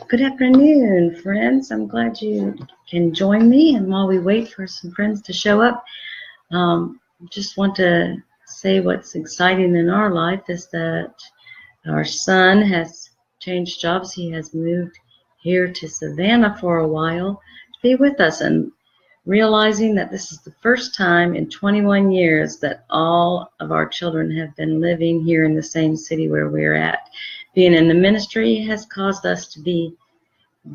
Good afternoon, friends. I'm glad you can join me. And while we wait for some friends to show up, just want to say what's exciting in our life is that our son has changed jobs. He has moved here to Savannah for a while to be with us, and realizing that this is the first time in 21 years that all of our children have been living here in the same city where we're at. Being in the ministry has caused us to be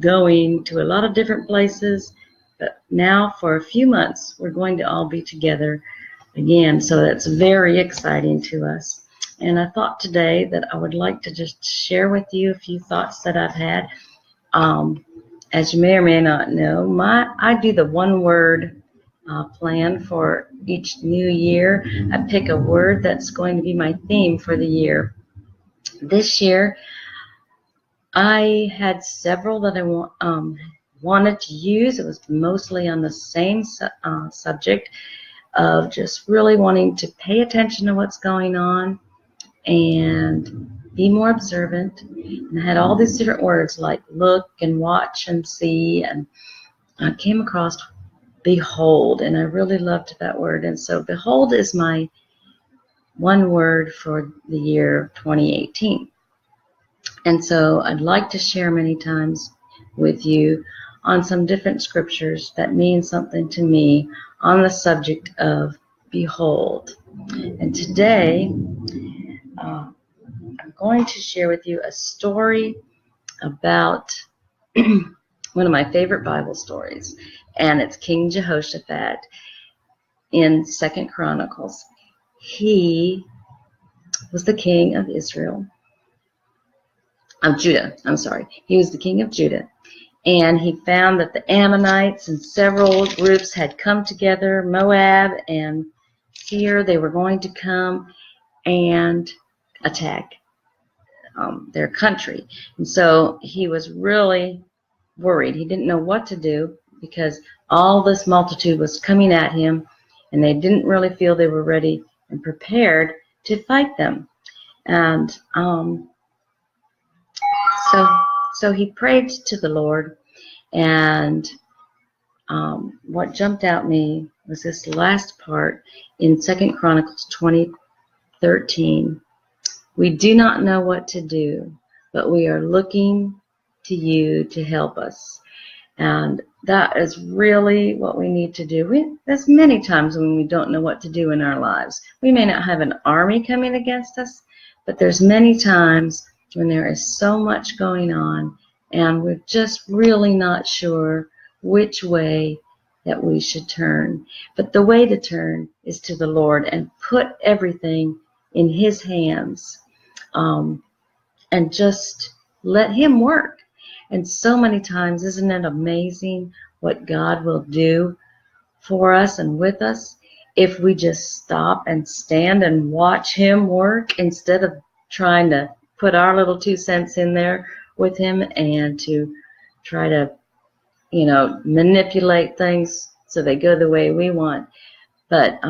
going to a lot of different places, but now for a few months we're going to all be together again, so that's very exciting to us. And I thought today that I would like to just share with you a few thoughts that I've had. As you may or may not know, I do the one word plan for each new year. I pick a word that's going to be my theme for the year. This year I had several that I wanted to use. It was mostly on the same subject of just really wanting to pay attention to what's going on and be more observant. And I had all these different words like look and watch and see, and I came across behold, and I really loved that word. And so behold is my one word for the year 2018. And so I'd like to share many times with you on some different scriptures that mean something to me on the subject of behold. And today I'm going to share with you a story about one of my favorite Bible stories, and it's King Jehoshaphat in 2 Chronicles. He was the king of Israel. Of Judah, I'm sorry. He was the king of Judah. And he found that the Ammonites and several groups had come together, Moab and Seir. They were going to come and attack their country. And so he was really worried. He didn't know what to do because all this multitude was coming at him, and they didn't really feel they were ready and prepared to fight them. And So he prayed to the Lord, and what jumped out me was this last part in 2 Chronicles 20:13. We do not know what to do, but we are looking to you to help us. And that is really what we need to do. There's many times when we don't know what to do in our lives. We may not have an army coming against us, but there's many times when there is so much going on and we're just really not sure which way that we should turn. But the way to turn is to the Lord and put everything in His hands, and just let Him work. And so many times, isn't it amazing what God will do for us and with us if we just stop and stand and watch Him work instead of trying to put our little 2 cents in there with Him and to try to, manipulate things so they go the way we want. But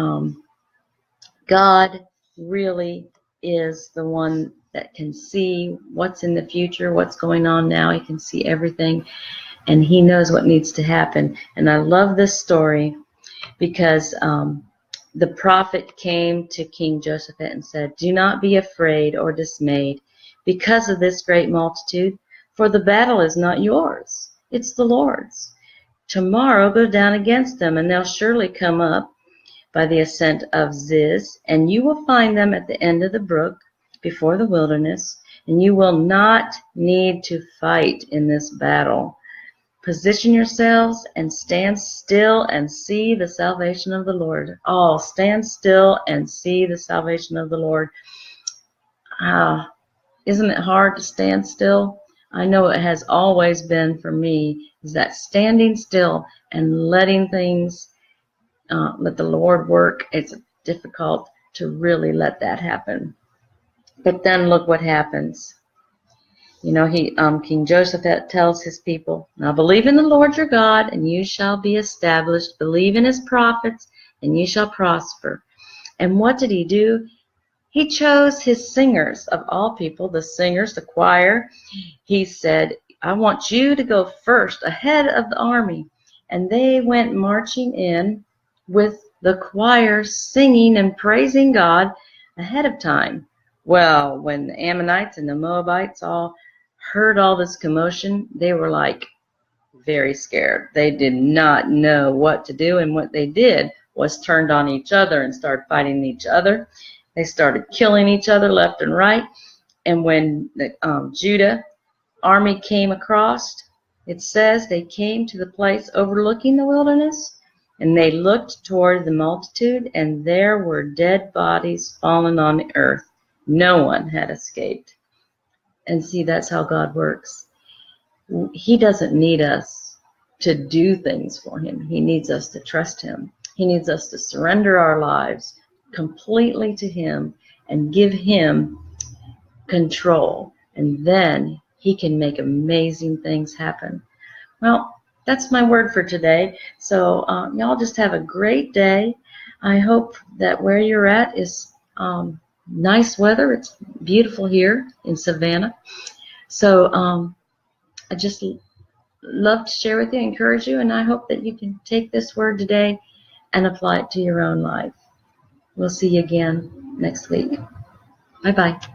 God really is the one that can see what's in the future, what's going on now. He can see everything, and He knows what needs to happen. And I love this story because the prophet came to King Jehoshaphat and said, "Do not be afraid or dismayed because of this great multitude, for the battle is not yours, it's the Lord's. Tomorrow go down against them, and they'll surely come up by the ascent of Ziz, and you will find them at the end of the brook before the wilderness, and you will not need to fight in this battle. Position yourselves and stand still and see the salvation of the Lord." All stand still and see the salvation of the Lord. Isn't it hard to stand still? I know it has always been for me, is that standing still and letting things, let the Lord work. It's difficult to really let that happen. But then look what happens. King Jehoshaphat tells his people, "Now believe in the Lord your God, and you shall be established. Believe in His prophets, and you shall prosper." And what did he do? He chose his singers of all people, the singers, the choir. He said, I want you to go first, ahead of the army. And they went marching in with the choir singing and praising God ahead of time. Well, when the Ammonites and the Moabites all heard all this commotion, they were like very scared. They did not know what to do, and what they did was turned on each other and started fighting each other. They started killing each other left and right. And when the Judah army came across, it says they came to the place overlooking the wilderness, and they looked toward the multitude, and there were dead bodies fallen on the earth. No one had escaped. And see, that's how God works. He doesn't need us to do things for him. He needs us to trust him. He needs us to surrender our lives completely to him and give him control. And then he can make amazing things happen. Well, that's my word for today. So y'all just have a great day. I hope that where you're at is nice weather. It's beautiful here in Savannah. So I just love to share with you, encourage you, and I hope that you can take this word today and apply it to your own life. We'll see you again next week. Bye-bye.